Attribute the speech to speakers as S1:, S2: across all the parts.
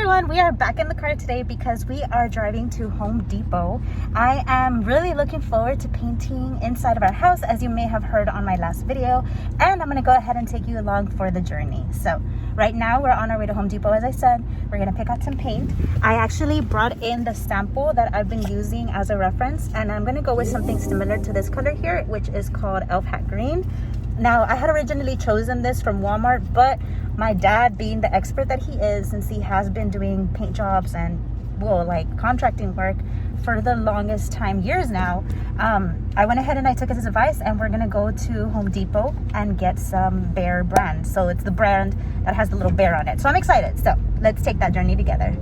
S1: everyone, we are back in the car today because we are driving to Home Depot. I am really looking forward to painting inside of our house, as you may have heard on my last video, and I'm going to go ahead and take you along for the journey. So right now we're on our way to Home Depot. As I said, we're going to pick out some paint. I actually brought in the sample that I've been using as a reference, and I'm going to go with something similar to this color here, which is called Elf Hat Green. Now, I had originally chosen this from Walmart, but my dad, being the expert that he is, since he has been doing paint jobs and contracting work for the longest time, years now, I went ahead and I took his advice, and we're gonna go to Home Depot and get some bear brand. So it's the brand that has the little bear on it. So I'm excited. So let's take that journey together.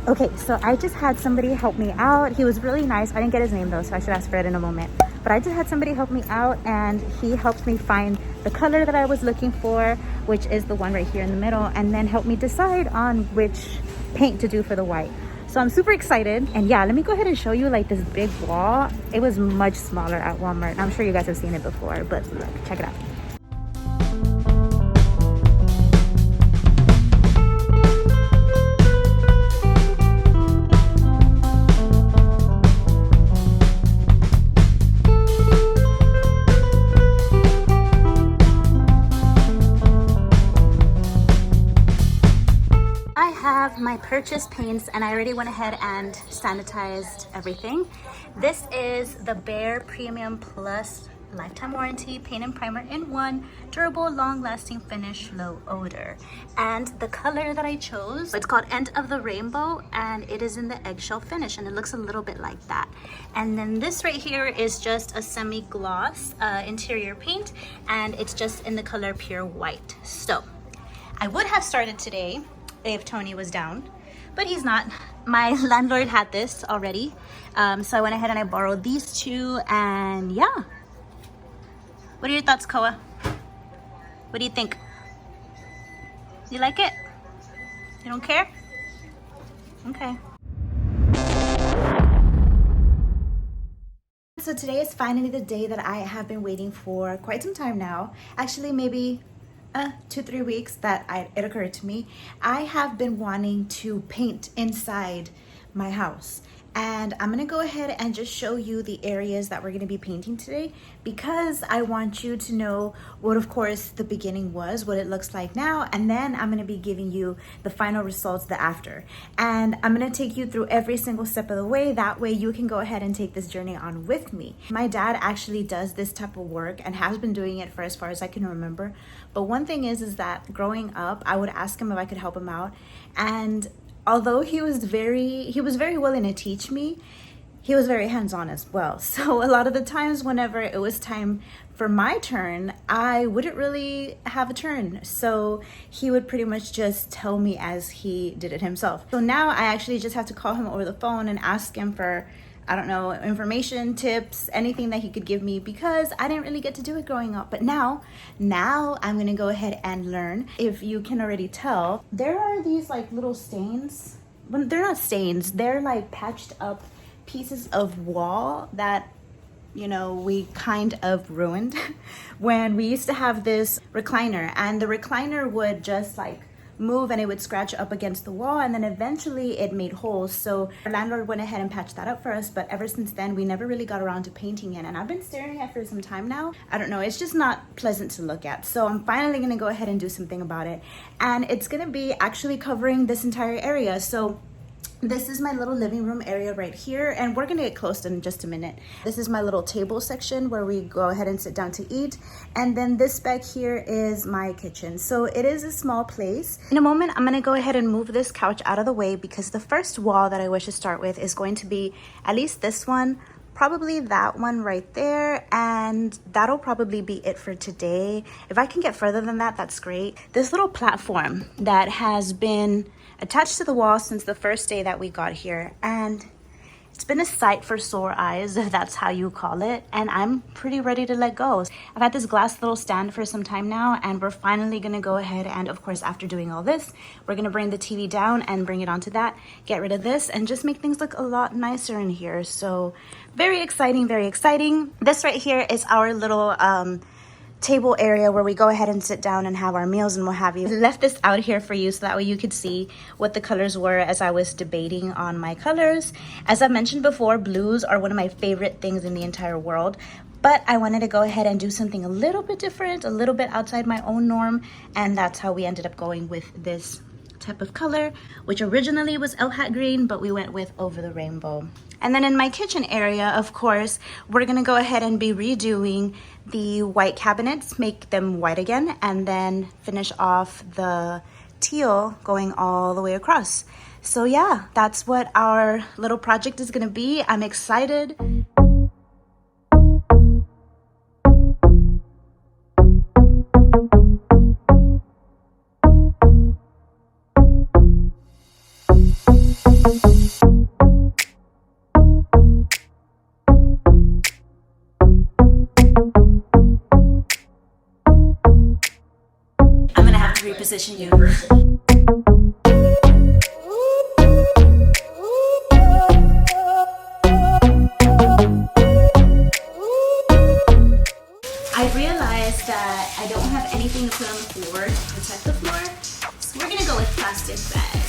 S1: Okay, so I just had somebody help me out. He was really nice. I didn't get his name though, so I should ask for it in a moment. But I just had somebody help me out, and he helped me find the color that I was looking for, which is the one right here in the middle, and then help me decide on which paint to do for the white. So I'm super excited. And yeah, let me go ahead and show you like this big wall. It was much smaller at Walmart. I'm sure you guys have seen it before, but look, check it out. My purchased paints, and I already went ahead and sanitized everything. This is the Bear Premium Plus lifetime warranty paint and primer in one, durable, long-lasting finish, low odor. And the color that I chose, it's called End of the Rainbow, and it is in the eggshell finish, and it looks a little bit like that. And then this right here is just a semi-gloss interior paint, and it's just in the color Pure White. So I would have started today if Tony was down, but he's not. My landlord had this already, so I went ahead and I borrowed these two, and yeah. What are your thoughts, Koa? What do you think? You like it? You don't care? Okay. So today is finally the day that I have been waiting for quite some time now. Actually, maybe 2-3 weeks that it occurred to me. I have been wanting to paint inside my house, and I'm gonna go ahead and just show you the areas that we're gonna be painting today, because I want you to know what, of course, the beginning was, what it looks like now, and then I'm gonna be giving you the final results, the after. And I'm gonna take you through every single step of the way. That way you can go ahead and take this journey on with me. My dad actually does this type of work and has been doing it for as far as I can remember. But one thing is that growing up, I would ask him if I could help him out, and although he was very willing to teach me, he was very hands-on as well. So a lot of the times whenever it was time for my turn, I wouldn't really have a turn. So he would pretty much just tell me as he did it himself. So now I actually just have to call him over the phone and ask him for, I don't know, information, tips, anything that he could give me, because I didn't really get to do it growing up. But now I'm gonna go ahead and learn. If you can already tell, there are these like little stains. Well, they're not stains, they're like patched up pieces of wall that, you know, we kind of ruined when we used to have this recliner, and the recliner would just like move and it would scratch up against the wall, and then eventually it made holes. So our landlord went ahead and patched that up for us, but ever since then we never really got around to painting it, and I've been staring at it for some time now. I don't know, it's just not pleasant to look at. So I'm finally gonna go ahead and do something about it, and it's gonna be actually covering this entire area. So this is my little living room area right here, and we're gonna get close in just a minute. This is my little table section where we go ahead and sit down to eat, and then this back here is my kitchen. So it is a small place. In a moment, I'm gonna go ahead and move this couch out of the way, because the first wall that I wish to start with is going to be at least this one, probably that one right there, and that'll probably be it for today. If I can get further than that, that's great. This little platform that has been attached to the wall since the first day that we got here, and It's been a sight for sore eyes, if that's how you call it, and I'm pretty ready to let go. I've had this glass little stand for some time now, and we're finally gonna go ahead and, of course, after doing all this, we're gonna bring the TV down and bring it onto that, get rid of this, and just make things look a lot nicer in here. So very exciting, very exciting. This right here is our little table area where we go ahead and sit down and have our meals and what have you. I left this out here for you so that way you could see what the colors were as I was debating on my colors. As I mentioned before, blues are one of my favorite things in the entire world, but I wanted to go ahead and do something a little bit different, a little bit outside my own norm, and that's how we ended up going with this type of color, which originally was elf hat green, but we went with over the rainbow. And then in my kitchen area, of course, we're gonna go ahead and be redoing the white cabinets, make them white again, and then finish off the teal going all the way across. So yeah, that's what our little project is gonna be. I'm excited. Reposition you. I realized that I don't have anything to put on the floor to protect the floor, so we're gonna go with plastic bags.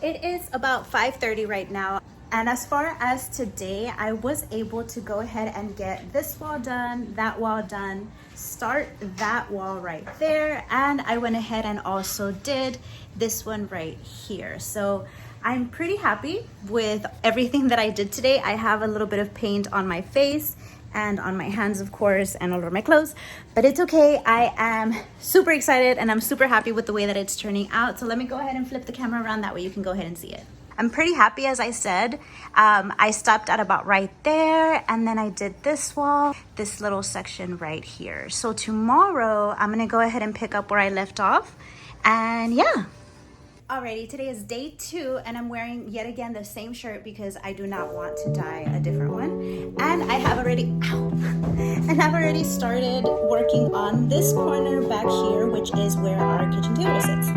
S1: It is about 5:30 right now, and as far as today, I was able to go ahead and get this wall done, that wall done, start that wall right there, and I went ahead and also did this one right here. So I'm pretty happy with everything that I did today. I have a little bit of paint on my face and on my hands, of course, and all over my clothes, but it's okay. I am super excited and I'm super happy with the way that it's turning out. So let me go ahead and flip the camera around, that way you can go ahead and see it. I'm pretty happy, as I said. I stopped at about right there, and then I did this wall, this little section right here. So tomorrow I'm gonna go ahead and pick up where I left off, and yeah. Alrighty, today is day 2, and I'm wearing yet again the same shirt because I do not want to dye a different one. And I have already, and I've already started working on this corner back here, which is where our kitchen table sits.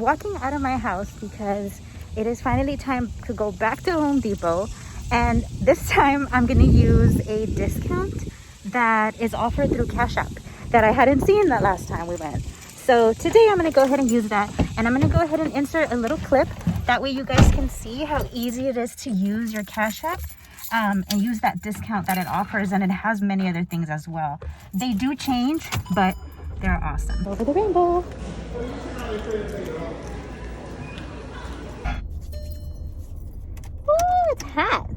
S1: walking out of my house because it is finally time to go back to Home Depot. And this time I'm gonna use a discount that is offered through Cash App that I hadn't seen the last time we went. So today I'm gonna go ahead and use that, and I'm gonna go ahead and insert a little clip. That way you guys can see how easy it is to use your Cash App and use that discount that it offers, and it has many other things as well. They do change, but they're awesome. Over the rainbow. Ooh, it's hot.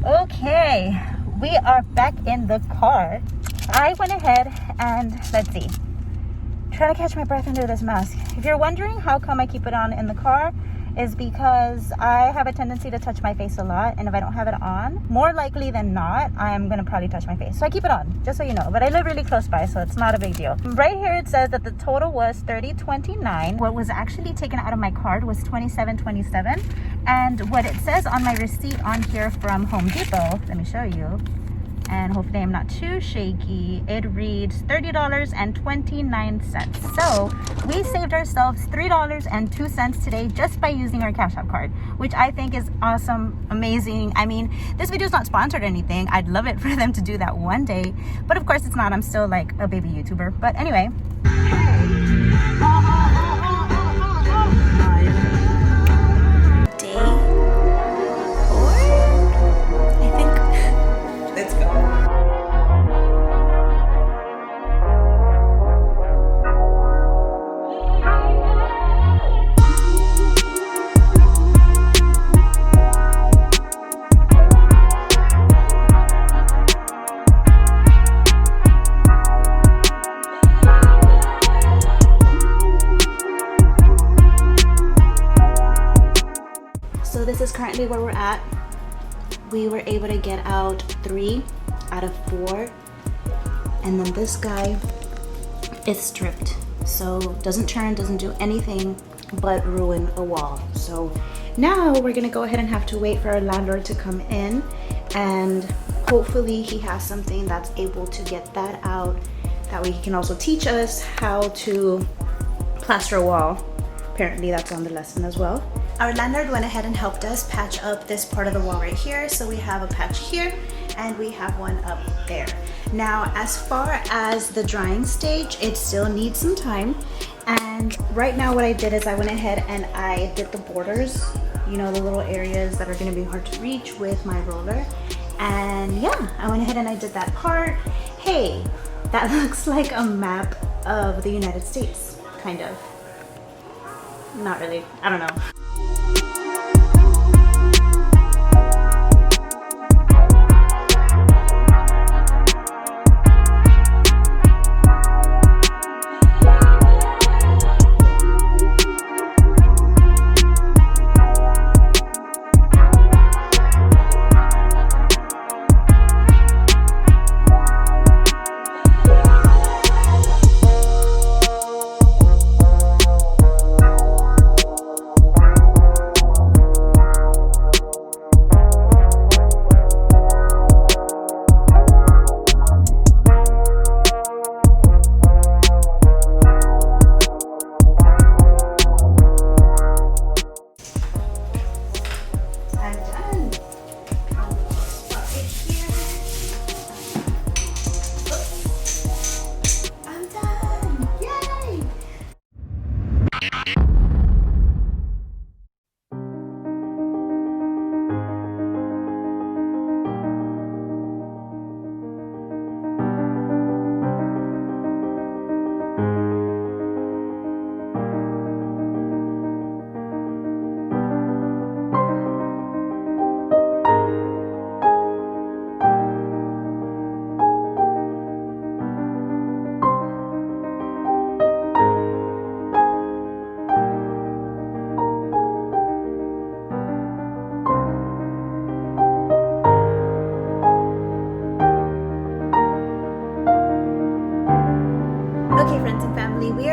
S1: Okay, we are back in the car. I went ahead and let's see, trying to catch my breath under this mask. If you're wondering how come I keep it on in the car, is because I have a tendency to touch my face a lot, and if I don't have it on, more likely than not, I'm gonna probably touch my face. So I keep it on, just so you know. But I live really close by, so it's not a big deal. Right here it says that the total was $30.29. What was actually taken out of my card was $27.27. And what it says on my receipt on here from Home Depot, let me show you, and hopefully I'm not too shaky, it reads $30.29. So we saved ourselves $3.02 today just by using our Cash App card, which I think is awesome, amazing. I mean, this video is not sponsored or anything. I'd love it for them to do that one day, but of course it's not. I'm still like a baby YouTuber. But anyway, day 4, I think. Let's go. So this is currently where we're at. We were able to get out 3 out of 4, and then this guy is stripped, so doesn't turn, doesn't do anything but ruin a wall. So now we're gonna go ahead and have to wait for our landlord to come in, and hopefully he has something that's able to get that out. That way he can also teach us how to plaster a wall. Apparently that's on the lesson as well. Our landlord went ahead and helped us patch up this part of the wall right here. So we have a patch here and we have one up there. Now, as far as the drying stage, it still needs some time. And right now what I did is I went ahead and I did the borders, you know, the little areas that are gonna be hard to reach with my roller. And yeah, I went ahead and I did that part. Hey, that looks like a map of the United States, kind of. Not really, I don't know.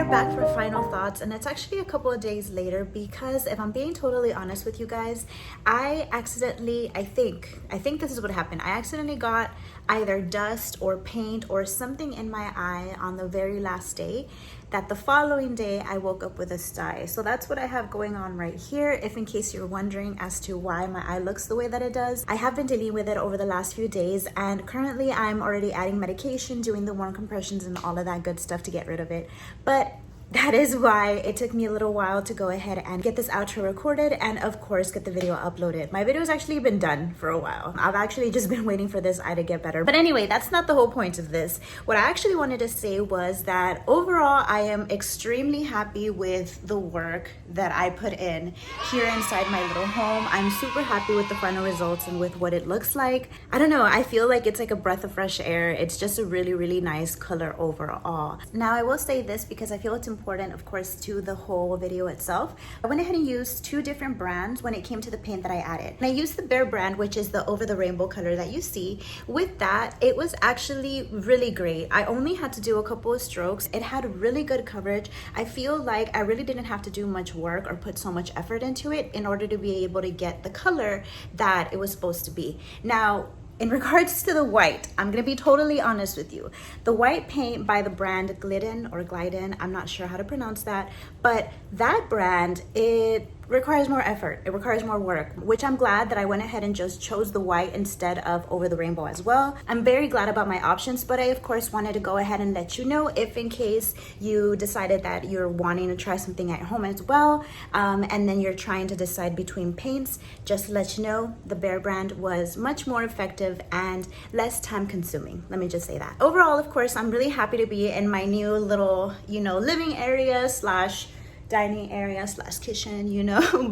S1: Back for final thoughts, and it's actually a couple of days later because if I'm being totally honest with you guys, I think this is what happened. I accidentally got either dust or paint or something in my eye on the very last day, that the following day I woke up with a sty. So that's what I have going on right here. If in case you're wondering as to why my eye looks the way that it does, I have been dealing with it over the last few days, and currently I'm already adding medication, doing the warm compressions and all of that good stuff to get rid of it. But that is why it took me a little while to go ahead and get this outro recorded and of course get the video uploaded. My video has actually been done for a while. I've actually just been waiting for this eye to get better. But anyway, that's not the whole point of this. What I actually wanted to say was that overall, I am extremely happy with the work that I put in here inside my little home. I'm super happy with the final results and with what it looks like. I don't know, I feel like it's like a breath of fresh air. It's just a really, really nice color overall. Now, I will say this because I feel it's important, of course, to the whole video itself. I went ahead and used two different brands when it came to the paint that I added. And I used the Bear brand, which is the over the rainbow color that you see. With that, it was actually really great. I only had to do a couple of strokes. It had really good coverage. I feel like I really didn't have to do much work or put so much effort into it in order to be able to get the color that it was supposed to be. Now, in regards to the white, I'm gonna be totally honest with you. The white paint by the brand Glidden or Glidden, I'm not sure how to pronounce that, but that brand, it requires more effort. It requires more work, which I'm glad that I went ahead and just chose the white instead of over the rainbow as well. I'm very glad about my options, but I of course wanted to go ahead and let you know if in case you decided that you're wanting to try something at home as well, and then you're trying to decide between paints, just to let you know, the Bear brand was much more effective and less time consuming. Let me just say that. Overall, of course, I'm really happy to be in my new little, living area slash dining area slash kitchen,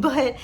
S1: but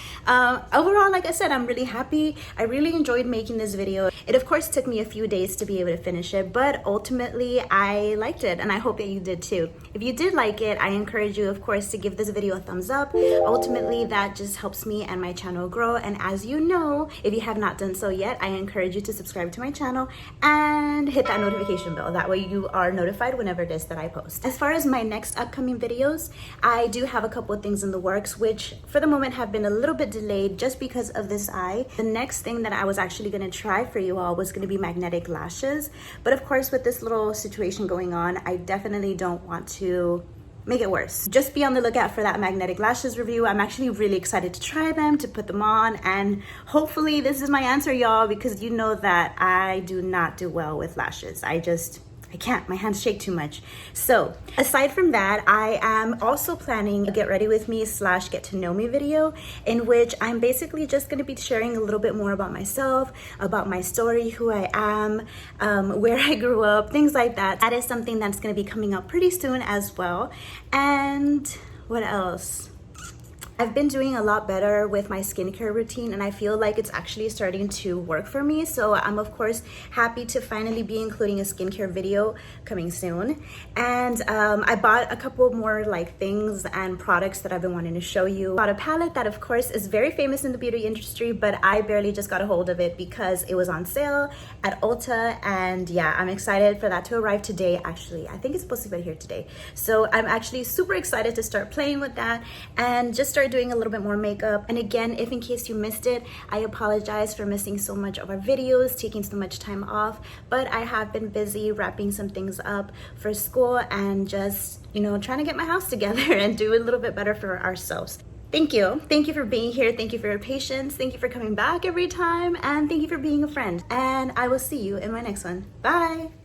S1: overall, like I said, I'm really happy. I really enjoyed making this video. It of course took me a few days to be able to finish it, but ultimately I liked it and I hope that you did too. If you did like it, I encourage you of course to give this video a thumbs up. Ultimately, that just helps me and my channel grow, and as you know, if you have not done so yet, I encourage you to subscribe to my channel and hit that notification bell. That way you are notified whenever it is that I post. As far as my next upcoming videos, I do have a couple of things in the works, which for the moment have been a little bit delayed just because of this eye. The next thing that I was actually going to try for you all was going to be magnetic lashes, but of course with this little situation going on, I definitely don't want to make it worse. Just be on the lookout for that magnetic lashes review. I'm actually really excited to try them, to put them on, and hopefully this is my answer, y'all, because you know that I do not do well with lashes. I can't, my hands shake too much. So aside from that, I am also planning a get ready with me / get to know me video, in which I'm basically just gonna be sharing a little bit more about myself, about my story, who I am, where I grew up, things like that. That is something that's gonna be coming up pretty soon as well. And what else? I've been doing a lot better with my skincare routine, and I feel like it's actually starting to work for me. So I'm of course happy to finally be including a skincare video coming soon. And I bought a couple more things and products that I've been wanting to show you. I bought a palette that of course is very famous in the beauty industry, but I barely just got a hold of it because it was on sale at Ulta. And yeah, I'm excited for that to arrive today. Actually, I think it's supposed to be here today. So I'm actually super excited to start playing with that and just start doing a little bit more makeup. And again, if in case you missed it, I apologize for missing so much of our videos, taking so much time off, but I have been busy wrapping some things up for school and just, trying to get my house together and do a little bit better for ourselves. Thank you. Thank you for being here. Thank you for your patience. Thank you for coming back every time. And thank you for being a friend. And I will see you in my next one. Bye.